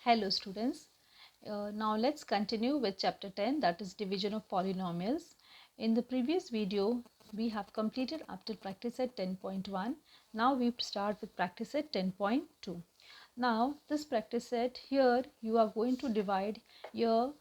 Hello students, now let's continue with chapter 10, that is division of polynomials. In the previous video we have completed up till practice set 10.1. Now we start with practice set 10.2. Now this practice set here you are going to divide your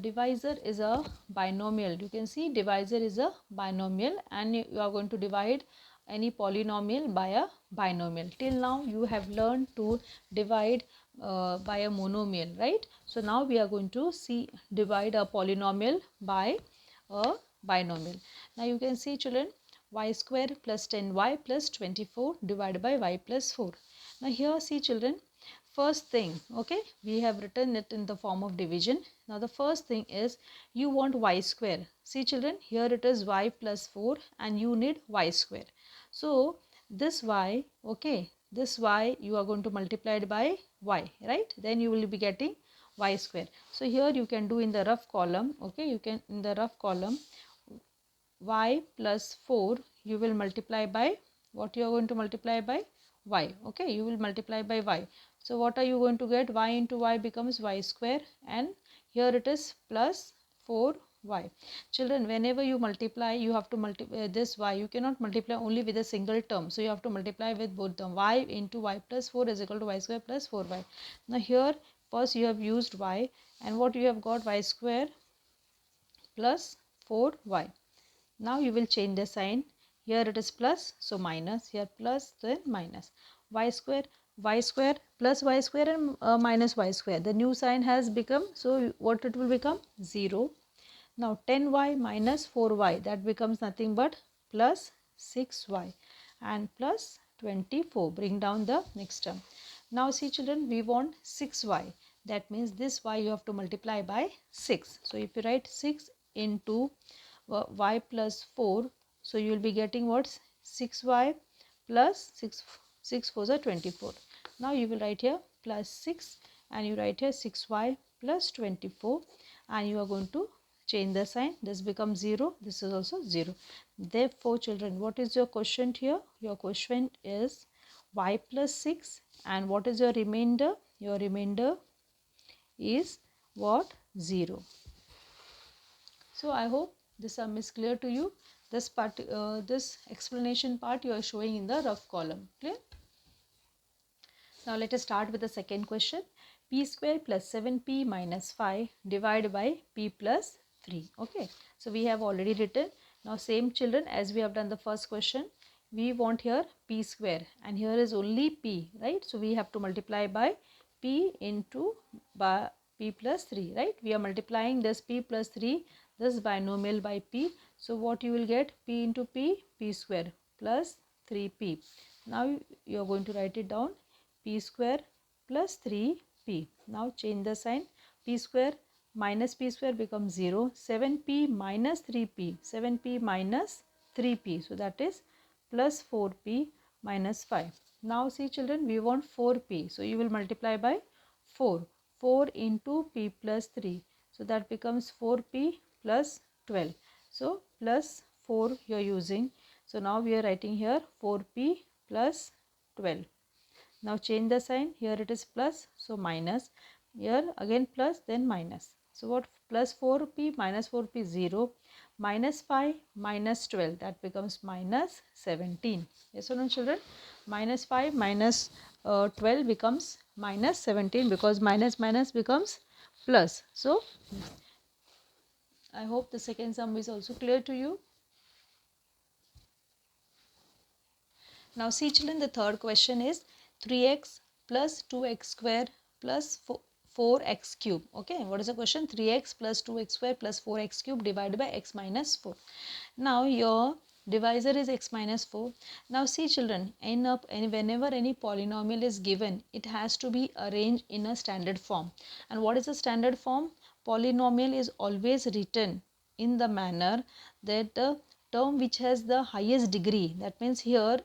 divisor is a binomial. You can see divisor is a binomial and you are going to divide any polynomial by a binomial. Till now you have learned to divide by a monomial, right? So now we are going to divide a polynomial by a binomial. Now you can see children, y square plus 10y plus 24 divided by y plus 4. Now here see children, first thing, okay, we have written it in the form of division. Now the first thing is you want y square. See children, here it is y plus 4 and you need y square. So this y, okay, this y you are going to multiply it by y, right? Then you will be getting y square. So here you can do in the rough column, okay, you can in the rough column y plus 4 you will multiply by what you are going to multiply by y, okay, you will multiply by y. So what are you going to get? Y into y becomes y square and here it is plus 4y. Children, whenever you multiply you have to multiply this y, you cannot multiply only with a single term, so you have to multiply with both them. Y into y plus 4 is equal to y square plus 4y. Now here first you have used y and what you have got, y square plus 4y. Now you will change the sign. Here it is plus, so minus, here plus, then minus. Y square plus y square and minus y square. The new sign has become, so what it will become? 0. Now 10y minus 4y, that becomes nothing but plus 6y and plus 24. Bring down the next term. Now see children, we want 6y. That means this y you have to multiply by 6. So if you write 6 into y plus 4, so you will be getting what? 6y plus 6 4s are 24. Now you will write here plus 6 and you write here 6y plus 24 and you are going to change the sign. This becomes 0, this is also 0. Therefore children, what is your quotient here? Your quotient is y plus 6 and what is your remainder? Your remainder is what? 0. So I hope this sum is clear to you. This part, this explanation part you are showing in the rough column. Clear? Now let us start with the second question. P square plus 7p minus 5 divided by p plus 3. Okay. So we have already written. Now same children as we have done the first question. We want here p square and here is only p, right? So we have to multiply by p into by p plus 3, right? We are multiplying this p plus 3, this binomial by p. So what you will get? P into p, p square plus 3p. Now you are going to write it down. P square plus 3p. Now change the sign. P square minus p square becomes 0. 7p minus 3p. 7p minus 3p. So that is plus 4p minus 5. Now see children, we want 4p. So you will multiply by 4. 4 into p plus 3. So that becomes 4p plus 12. So plus 4 you are using. So now we are writing here 4p plus 12. Now change the sign. Here it is plus, so minus. Here again plus, then minus. So what? Plus 4p minus 4p 0. Minus 5 minus 12, that becomes minus 17. Yes or no children? Minus 5 minus 12 becomes minus 17 because minus minus becomes plus. So I hope the second sum is also clear to you. Now see children, the third question is 3x plus 2x square plus 4x cube. Okay, what is the question? 3x plus 2x square plus 4x cube divided by x minus 4. Now your divisor is x minus 4. Now see children, whenever any polynomial is given, it has to be arranged in a standard form. And what is the standard form? Polynomial is always written in the manner that the term which has the highest degree, that means here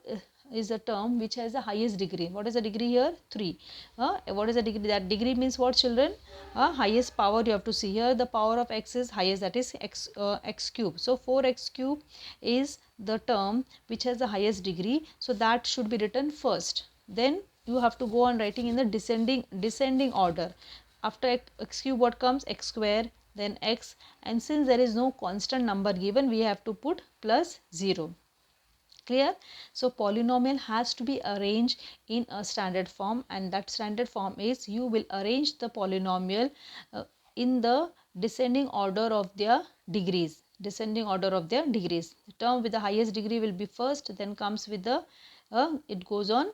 is the term which has the highest degree. What is the degree here? 3. What is the degree? That degree means what children? Highest power you have to see. Here the power of x is highest, that is x cube. So 4x cube is the term which has the highest degree. So that should be written first. Then you have to go on writing in the descending order. after x cube what comes? X square, then x, and since there is no constant number given, we have to put plus 0. Clear? So polynomial has to be arranged in a standard form, and that standard form is you will arrange the polynomial in the descending order of their degrees. Descending order of their degrees. The term with the highest degree will be first, then comes with the it goes on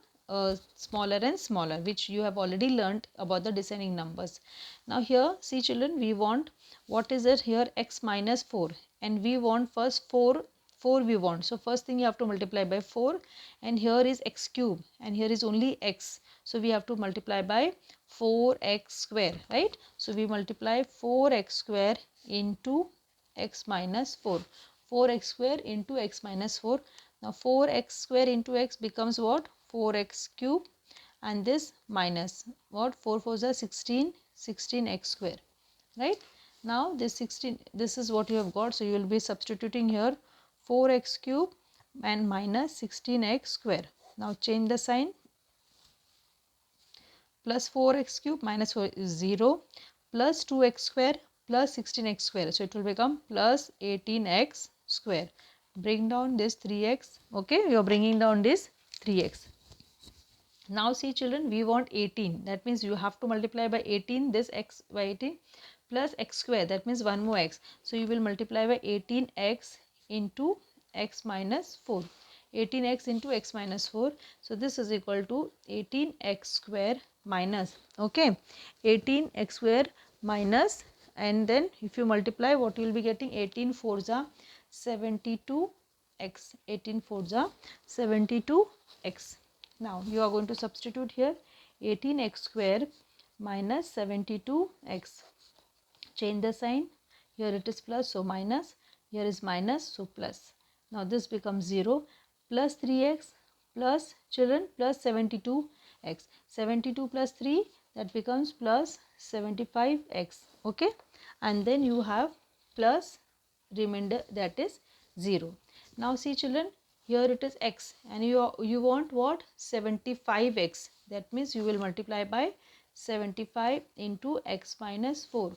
smaller and smaller, which you have already learnt about the descending numbers. Now here, see children, we want, what is it here? X minus 4, and we want first 4 we want. So first thing you have to multiply by 4, and here is x cube, and here is only x. So we have to multiply by 4x square, right? So we multiply 4x square into x minus 4. 4x square into x minus 4. Now 4x square into x becomes what? 4x cube, and this minus what? 4 4s are 16, 16x square, right? Now this 16, this is what you have got. So you will be substituting here 4x cube and minus 16x square. Now change the sign. Plus 4x cube minus 4 is 0, plus 2x square plus 16x square. So it will become plus 18x square. Bring down this 3x. Okay, you are bringing down this 3x. Now see children, we want 18. That means you have to multiply by 18 this x by 18 plus x square. That means one more x. So you will multiply by 18x into x minus 4. 18x into x minus 4. So this is equal to 18x square minus, okay, 18x square minus, and then if you multiply, what you will be getting? 18 4s are 72x. 18 4s are 72x. Now you are going to substitute here 18x square minus 72x. Change the sign. Here it is plus, so minus. Here is minus, so plus. Now this becomes 0. Plus 3x plus, children, plus 72x. 72 plus 3, that becomes plus 75x. Okay. And then you have plus remainder, that is 0. Now see children, here it is x, and you want what? 75x. That means you will multiply by 75 into x minus 4.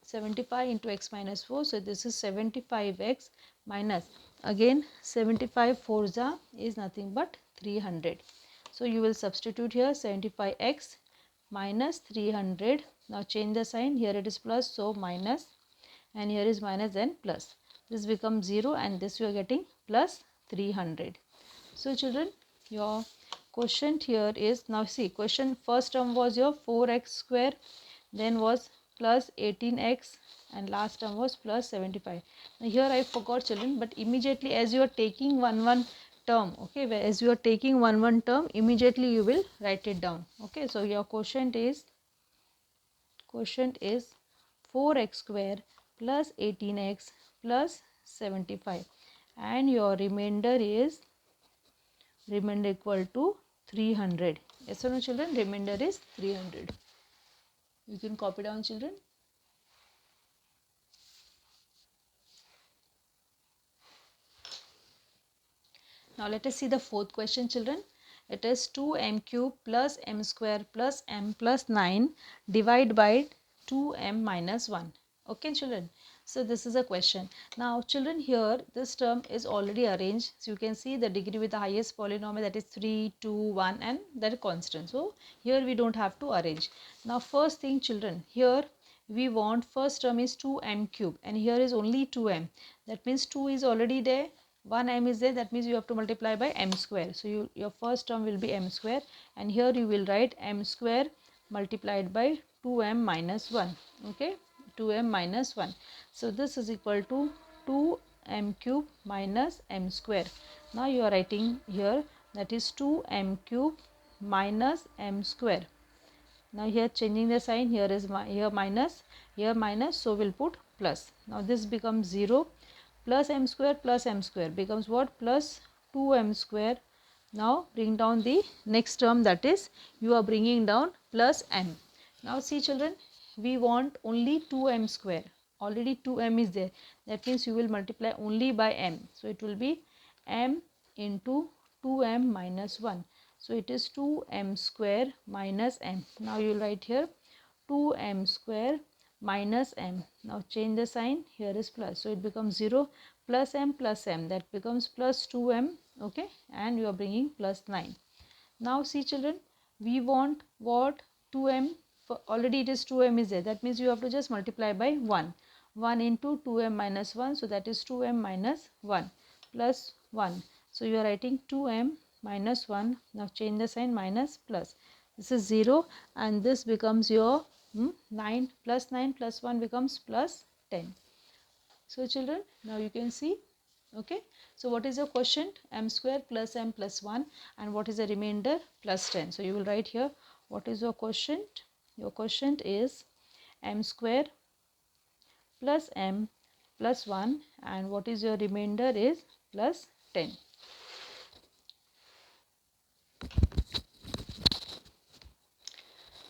75 into x minus 4. So this is 75x minus, again 75 4s is nothing but 300. So you will substitute here 75x minus 300. Now change the sign. Here it is plus, so minus, and here is minus, then plus. This becomes 0, and this you are getting plus 300. So children, your quotient here is, now see, question first term was your 4x square, then was plus 18x, and last term was plus 75. Now here I forgot children, but immediately as you are taking one term, okay, as you are taking one term, immediately you will write it down. Okay, so your quotient is 4x square plus 18x plus 75, and your remainder is equal to 300. Yes or no children? Remainder is 300. You can copy down children. Now let us see the fourth question children. It is 2m cube plus m square plus m plus 9 divided by 2m minus 1. Okay children. So this is a question. Now children, here this term is already arranged. So you can see the degree with the highest polynomial, that is 3, 2, 1, and that is constant. So here we don't have to arrange. Now first thing children, here we want first term is 2m cube, and here is only 2m. That means 2 is already there. 1m is there, that means you have to multiply by m square. So your first term will be m square, and here you will write m square multiplied by 2m minus 1. Okay, 2m minus 1. So this is equal to 2m cube minus m square. Now you are writing here, that is 2m cube minus m square. Now here changing the sign, here is here minus, so we'll put plus. Now this becomes 0. Plus m square becomes what? Plus 2m square. Now bring down the next term, that is you are bringing down plus m. Now see children, we want only 2m square. Already 2m is there. That means you will multiply only by m. So it will be m into 2m minus 1. So it is 2m square minus m. Now you will write here 2m square minus m. Now change the sign, here is plus, so it becomes 0 plus m, that becomes plus 2m, okay, and you are bringing plus 9. Now see children, we want what? 2m, already it is 2m is there, that means you have to just multiply by 1. 1 into 2m minus 1, so that is 2m minus 1 plus 1. So you are writing 2m minus 1. Now change the sign, minus plus. This is 0 and this becomes your 9 plus 9 plus 1 becomes plus 10. So children, now you can see, okay. So what is your quotient? M square plus m plus 1, and what is the remainder? Plus 10. So you will write here, what is your quotient? Your quotient is m square plus m plus 1, and what is your remainder is plus 10.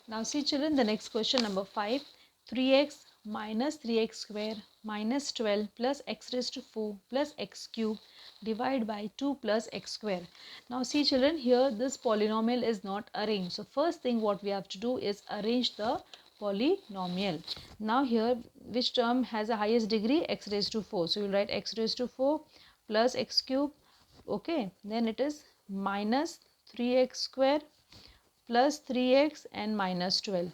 Now see children, the next question, number 5. 3x minus 3x square minus 12 plus x raised to 4 plus x cube divide by 2 plus x square. Now see children, here this polynomial is not arranged. So first thing what we have to do is arrange the polynomial. Now here, which term has the highest degree? X raised to 4. So you will write x raised to 4 plus x cube, okay. Then it is minus 3x square plus 3x and minus 12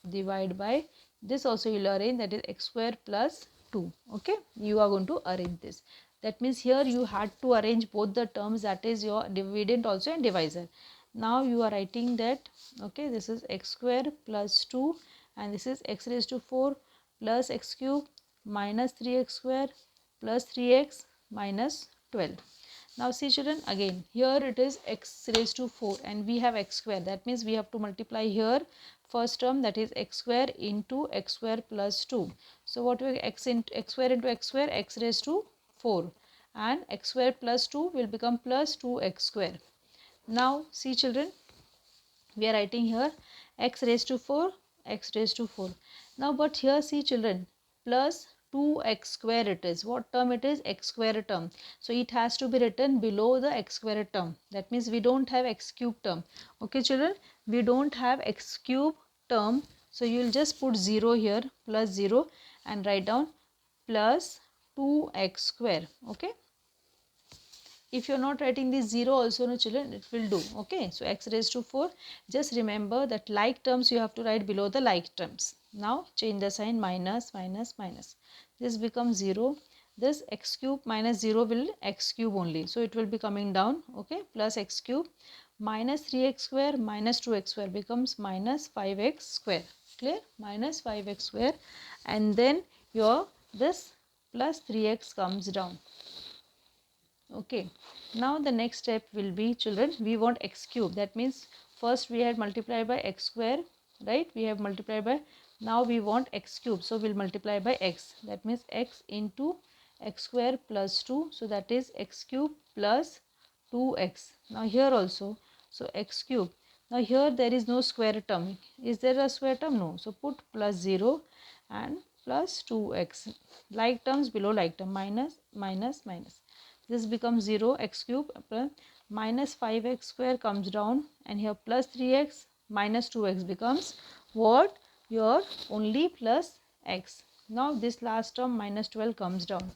divide by this, also you will arrange, that is x square plus 2, okay. You are going to arrange this. That means here you had to arrange both the terms, that is your dividend also and divisor. Now you are writing that, okay, this is x square plus 2 and this is x raised to 4 plus x cube minus 3x square plus 3x minus 12. Now see children, again here it is x raised to 4 and we have x square, that means we have to multiply here first term, that is x square into x square plus 2. So what will x square into x square? X raised to 4, and x square plus 2 will become plus 2x square. Now see children, we are writing here x raised to 4, x raised to 4. Now but here see children, plus 2x square it is. What term it is? X square term. So it has to be written below the x square term. That means we don't have x cube term. Okay children, we don't have x cube term. So you will just put 0 here, plus 0, and write down plus 2x square. Okay. If you are not writing this 0 also, no children, it will do, okay. So x raised to 4, just remember that like terms you have to write below the like terms. Now change the sign, minus minus minus, this becomes 0, this x cube minus 0 will x cube only, so it will be coming down, okay, plus x cube minus 3x square minus 2x square becomes minus 5x square, clear, minus 5x square, and then your this plus 3x comes down. Okay, now the next step will be children, we want x cube, that means first we had multiplied by x square, right, we have multiplied by, now we want x cube, so we'll multiply by x, that means x into x square plus 2, so that is x cube plus 2x. Now here also, so x cube, now here there is no square term, is there a square term? No, so put plus 0 and plus 2x, like terms below like term, minus minus minus, this becomes 0, x cube plus minus 5x square comes down, and here plus 3x minus 2x becomes what? Your only plus x. Now this last term minus 12 comes down.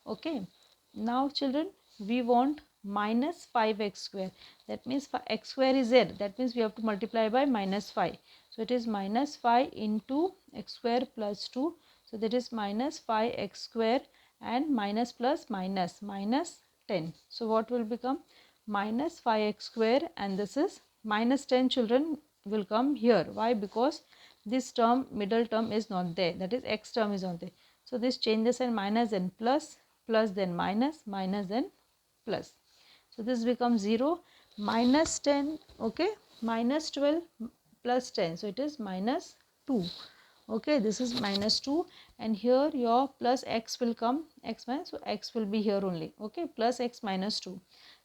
Okay. Now children, we want minus 5x square. That means x square is there. That means we have to multiply by minus 5. So it is minus 5 into x square plus 2. So that is minus 5x square, and minus plus minus, minus 10. So what will become? Minus 5x square, and this is minus 10 children will come here. Why? Because this term, middle term is not there, that is x term is not there. So this changes, and minus then plus, plus then minus, minus then plus. So this becomes 0, minus 10, okay, minus 12 plus 10. So it is minus 2. Okay, this is minus 2, and here your plus x will come, x minus, so x will be here only, okay, plus x minus 2.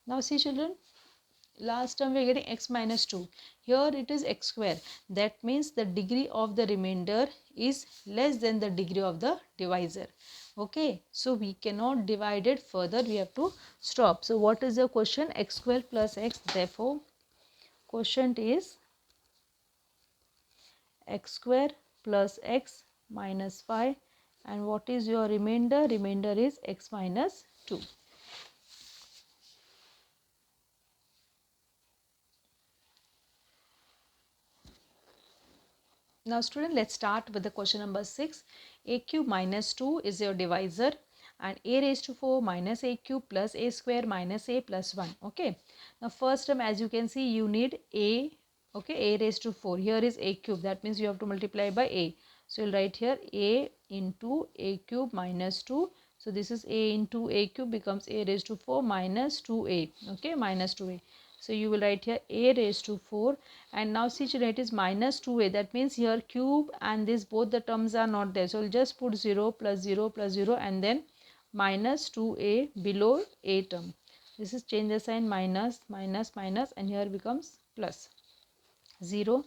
Now see children, last term we are getting x minus 2, here it is x square, that means the degree of the remainder is less than the degree of the divisor. Okay, so we cannot divide it further, we have to stop. So what is the question? X square plus x, therefore quotient is x square plus x minus 5, and what is your remainder? Remainder is x minus 2. Now student, let's start with the question number 6. A cube minus 2 is your divisor, and a raised to 4 minus a cube plus a square minus a plus 1. Okay. Now first term, as you can see, you need a, okay, a raised to 4. Here is a cube. That means you have to multiply by a. So you'll write here a into a cube minus 2. So this is a into a cube becomes a raised to 4 minus 2a. Okay, minus 2a. So you will write here a raised to 4, and now see children, it is minus 2a. That means here cube and this both the terms are not there. So we'll just put 0 plus 0 plus 0 and then minus 2a below a term. This is change the sign, minus minus minus, and here becomes plus. 0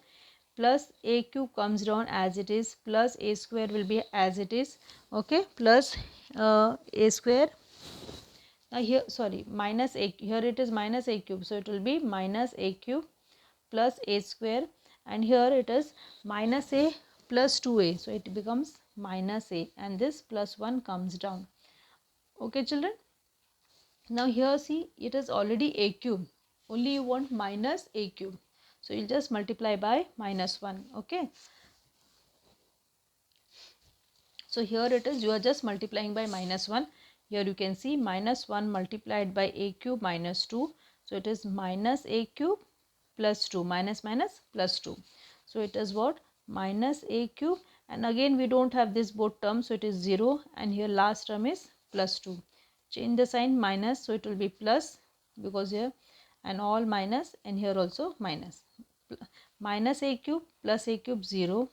plus a cube comes down as it is, plus a square will be as it is. Okay, plus a square. Now here, sorry, minus a, here it is minus a cube, so it will be minus a cube plus a square, and here it is minus a plus 2a, so it becomes minus a, and this plus 1 comes down. Okay children, now here see, it is already a cube, only you want minus a cube, so you'll just multiply by minus 1. Okay, so here it is, you are just multiplying by minus 1. Here you can see minus 1 multiplied by a cube minus 2. So it is minus a cube plus 2, minus minus plus 2. So it is what? Minus a cube, and again we don't have this both terms, so it is 0, and here last term is plus 2. Change the sign, minus, so it will be plus, because here and all minus, and here also minus. Minus a cube plus a cube 0,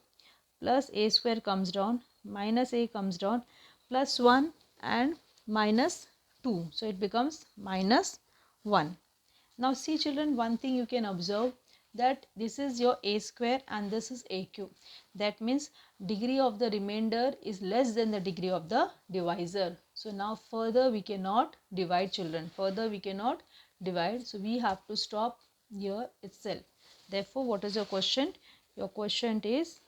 plus a square comes down, minus a comes down, plus 1 and minus 2. So it becomes minus 1. Now see children, one thing you can observe, that this is your a square and this is a cube. That means degree of the remainder is less than the degree of the divisor. So now further we cannot divide children. Further we cannot divide. So we have to stop here itself. Therefore, what is your question? Your question is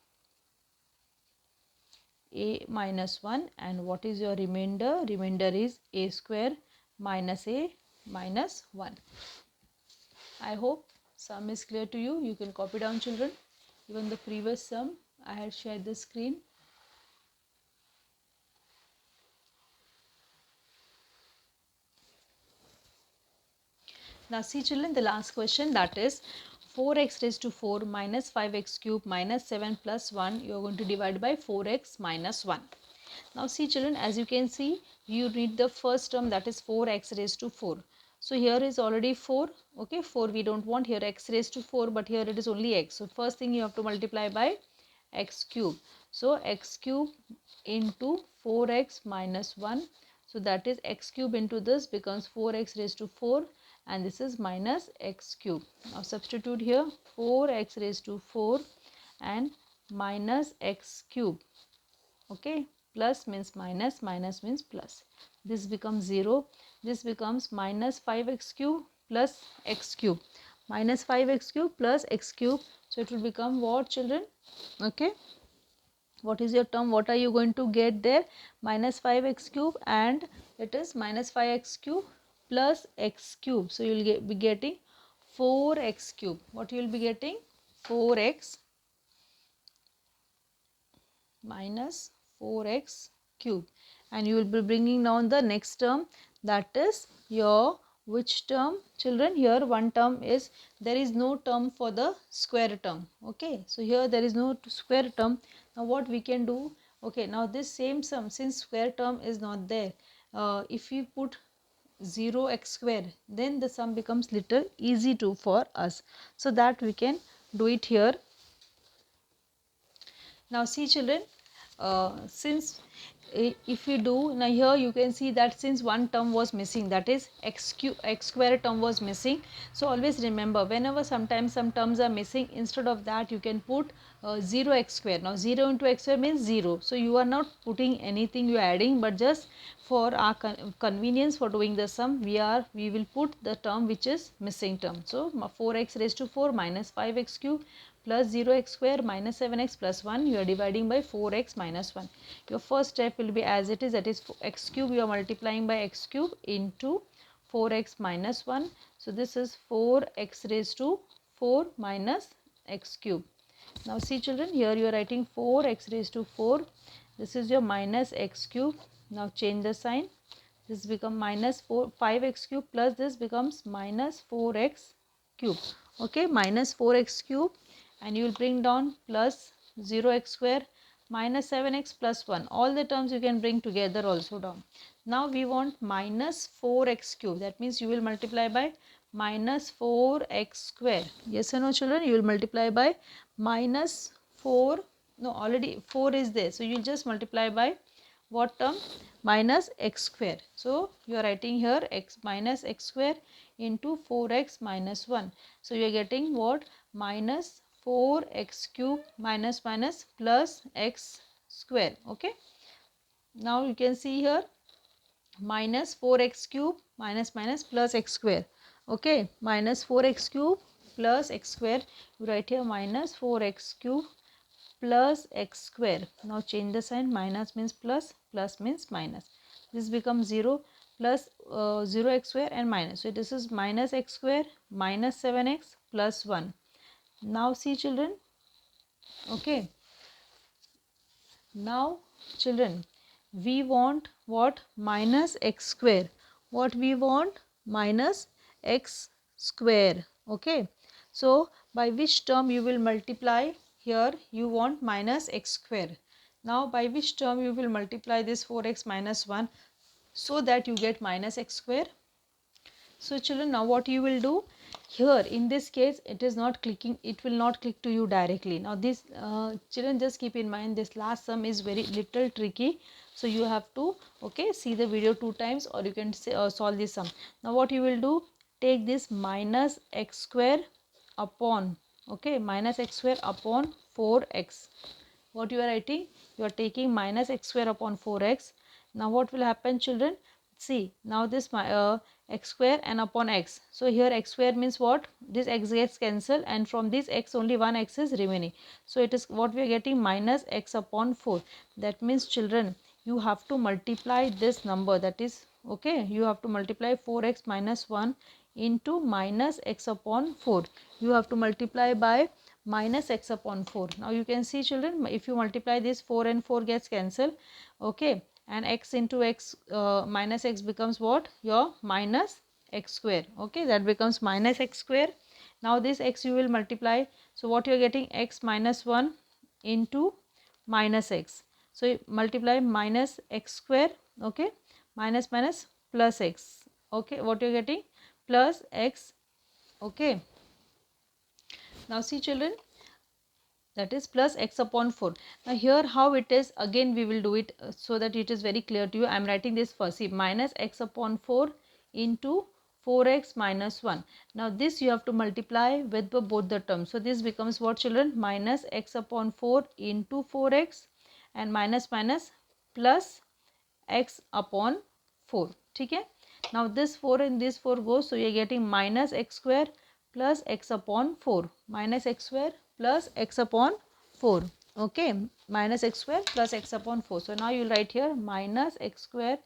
a minus 1, and what is your remainder? Remainder is a square minus a minus 1. I hope sum is clear to you. You can copy down children. Even the previous sum I had shared the screen. Now see children, the last question, that is 4x raised to 4 minus 5x cube minus 7 plus 1, you are going to divide by 4x minus 1. Now see children, as you can see, you need the first term, that is 4x raised to 4. So here is already 4, okay, 4 we don't want, here x raised to 4, but here it is only x. So first thing you have to multiply by x cube. So x cube into 4x minus 1. So that is x cube into this becomes 4x raised to 4, and this is minus x cube. Now substitute here 4x raised to 4 and minus x cube. Okay, plus means minus, minus means plus. This becomes 0. This becomes minus 5x cube plus x cube. Minus 5x cube plus x cube. So it will become what children? Okay. What is your term? What are you going to get there? Minus 5x cube, and it is minus 5x cube plus x cube. So you will be getting 4x cube. What you will be getting? 4x minus 4x cube, and you will be bringing down the next term, that is your which term children? Here one term is, there is no term for the square term. Okay, so here there is no square term. Now what we can do? Okay, now this same sum, since square term is not there, if we put 0x square, then the sum becomes little easy to for us, so that we can do it here. Now see children, since if we do, now here you can see that since one term was missing, that is x square term was missing. So always remember, whenever sometimes some terms are missing, instead of that you can put 0x square. Now 0 into x square means 0. So you are not putting anything, you are adding, but just for our convenience for doing the sum, we will put the term which is missing term. So 4x raised to 4 minus 5x cube plus 0x square minus 7x plus 1, you are dividing by 4x minus 1. Your first step will be as it is, that is x cube, you are multiplying by x cube into 4x minus 1. So this is 4x raised to 4 minus x cube. Now see children, here you are writing 4x raised to 4. This is your minus x cube. Now change the sign. This becomes minus 5x cube plus this becomes minus 4x cube. Okay, minus 4x cube, and you will bring down plus 0x square minus 7x plus 1. All the terms you can bring together also down. Now we want minus 4x cube. That means you will multiply by minus 4x square. Yes or no children? You will multiply by minus 4. No, already 4 is there. So you will just multiply by what term? Minus x square. So you are writing here x minus x square into 4x minus 1. So you are getting what? Minus 4x cube minus plus x square. Okay. Now you can see here minus 4x cube minus plus x square. Okay. Minus 4x cube plus x square. You write here minus 4x cube plus x square. Now change the sign. Minus means plus, plus means minus. This becomes 0 plus 0x square and minus. So this is minus x square minus 7x plus 1. Now see children. Okay. Now children, we want what? Minus x square. What we want? Minus x square. Okay. So by which term you will multiply? Here you want minus x square. Now by which term you will multiply this 4x minus 1 so that you get minus x square? So children, now what you will do? Here in this case it is not clicking, it will not click to you directly. Now this children, just keep in mind this last sum is very little tricky. So you have to see the video 2 times, or you can say, solve this sum. Now what you will do? Take this minus x square upon minus x square upon 4x. What you are writing? You are taking minus x square upon 4x. Now what will happen children? See, now this x square and upon x. So here x square means what? This x gets cancelled, and from this x only one x is remaining. So it is what we are getting, minus x upon 4. That means children, you have to multiply this number, that is you have to multiply 4x minus 1 into minus x upon 4. You have to multiply by minus x upon 4. Now you can see children, if you multiply this, 4 and 4 gets cancelled. And x into x minus x becomes what? Your minus x square. That becomes minus x square. Now this x you will multiply. So what you are getting? X minus 1 into minus x. So you multiply minus x square. Minus plus x. What you are getting? Plus x. Now see children, that is plus x upon 4. Now here how it is, again we will do it so that it is very clear to you. I am writing this first. See, minus x upon 4 into 4x minus 1. Now this you have to multiply with both the terms. So this becomes what children? Minus x upon 4 into 4x and minus plus x upon 4. Okay? Now this 4 and this 4 goes, so you are getting minus x square plus x upon 4. Minus x square plus x upon 4. Minus x square plus x upon 4. So now you will write here minus x square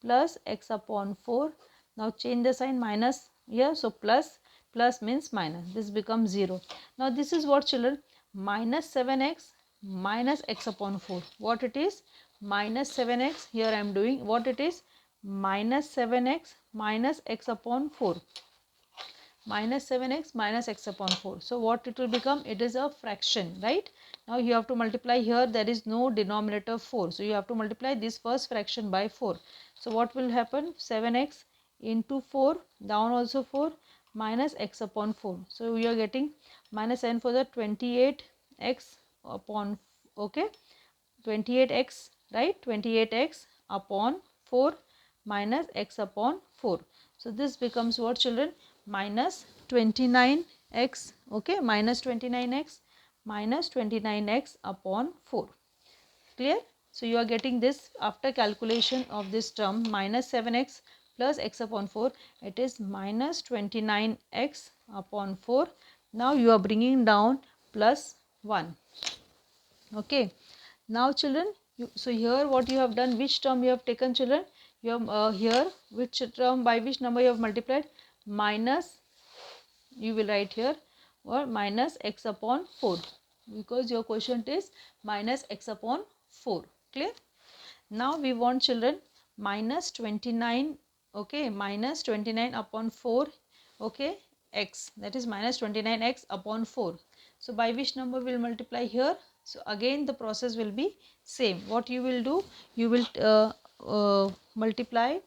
plus x upon 4. Now change the sign, minus here. So plus means minus. This becomes 0. Now this is what children? Minus 7x minus x upon 4. What it is? Minus 7x. Here I am doing what it is? Minus 7x minus x upon 4. Minus 7x minus x upon 4. So what it will become? It is a fraction, right? Now you have to multiply here. There is no denominator 4. So you have to multiply this first fraction by 4. So what will happen? 7x into 4, down also 4, minus x upon 4. So we are getting minus 7 for the 28x upon 28x, right? 28x upon 4 minus x upon 4. So this becomes what children? Minus 29x. Minus 29x upon 4. Clear? So you are getting this after calculation of this term, minus 7x plus x upon 4. It is minus 29x upon 4. Now you are bringing down plus 1. Okay. Now children, so here what you have done, which term you have taken children? You have here which term, by which number you have multiplied? Minus, you will write here, or minus x upon 4, because your quotient is minus x upon 4. Clear? Now we want children minus 29, okay, minus 29 upon 4, okay, x, that is minus 29x upon 4. So by which number will multiply here? So again the process will be same. What you will do, you will multiply.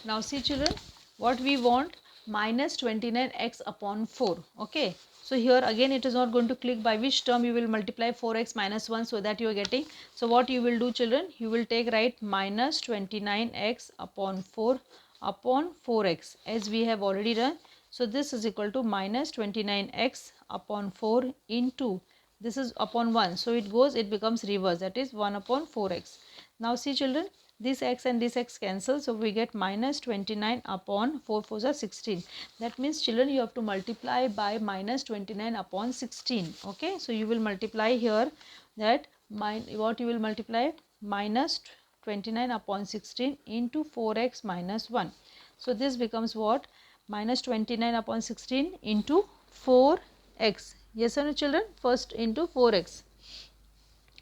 Now see children, what we want, minus 29x upon 4. Okay, so here again it is not going to click by which term you will multiply 4x minus 1, so that you are getting. So what you will do children, you will take, right, minus 29x upon 4 upon 4x, as we have already done. So this is equal to minus 29x upon 4 into, this is upon 1, so it goes, it becomes reverse, that is 1 upon 4x. Now see children, this x and this x cancel, so we get minus 29 upon 4 4s are 16. That means children, you have to multiply by minus 29 upon 16. Okay, so you will multiply here that what you will multiply, minus 29 upon 16 into 4x minus 1. So this becomes what, minus 29 upon 16 into 4x. Yes or no children? First into 4x.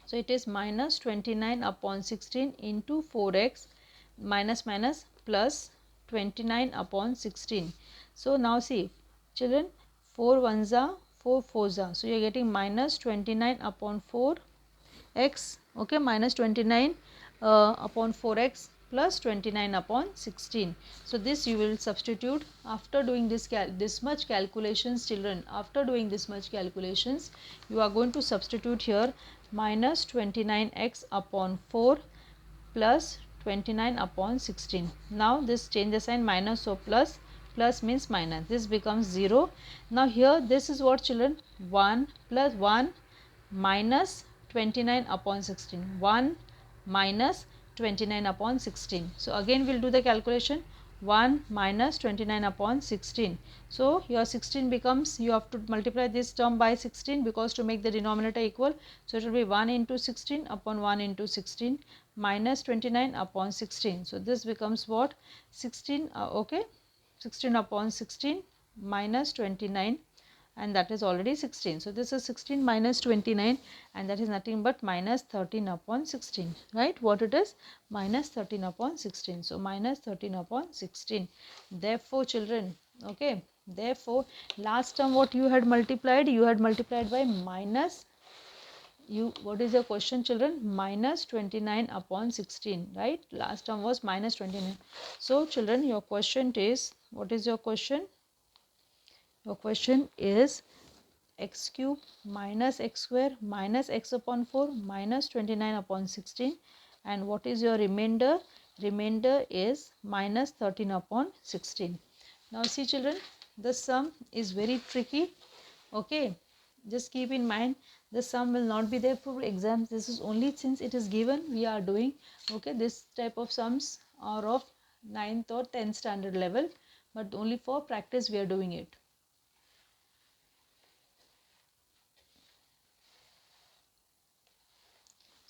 So it is minus 29 upon 16 into 4x, minus minus plus 29 upon 16. So now see children, 4 ones are 4 fours are. So you are getting minus 29 upon 4x, okay, minus 29 upon 4x plus 29 upon 16. So this you will substitute after doing this much calculations children. After doing this much calculations, you are going to substitute here minus 29x upon 4 plus 29 upon 16. Now this change the sign, minus, so plus, plus means minus, this becomes 0. Now here this is what children, 1 plus 1 minus 29 upon 16, 1 minus 29 upon 16. So again we will do the calculation, 1 minus 29 upon 16. So your 16 becomes, you have to multiply this term by 16, because to make the denominator equal. So it will be 1 into 16 upon 1 into 16 minus 29 upon 16. So this becomes what, 16, okay, 16 upon 16 minus 29, and that is already 16. So this is 16 minus 29, and that is nothing but minus 13 upon 16, right? What it is, minus 13 upon 16. So minus 13 upon 16. Therefore children, okay, therefore last term what you had multiplied, by minus, what is your question children, minus 29 upon 16, right? Last term was minus 29. So children, your question is, what is your question? Your question is x cube minus x square minus x upon 4 minus 29 upon 16, and what is your remainder? Remainder is minus 13 upon 16. Now see children, the sum is very tricky. Okay, just keep in mind, the sum will not be there for exams. This is only since it is given we are doing. Okay, this type of sums are of 9th or 10th standard level, but only for practice we are doing it.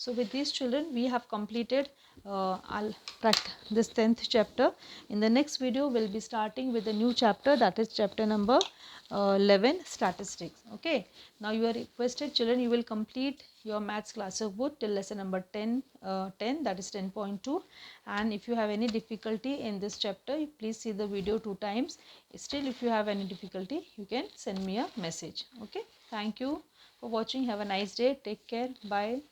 So with these children, we have completed this 10th chapter. In the next video, we'll be starting with a new chapter, that is chapter number 11, statistics. Okay. Now you are requested children, you will complete your maths class book till lesson number 10, that is 10.2. And if you have any difficulty in this chapter, please see the video 2 times. Still, if you have any difficulty, you can send me a message. Okay. Thank you for watching. Have a nice day. Take care. Bye.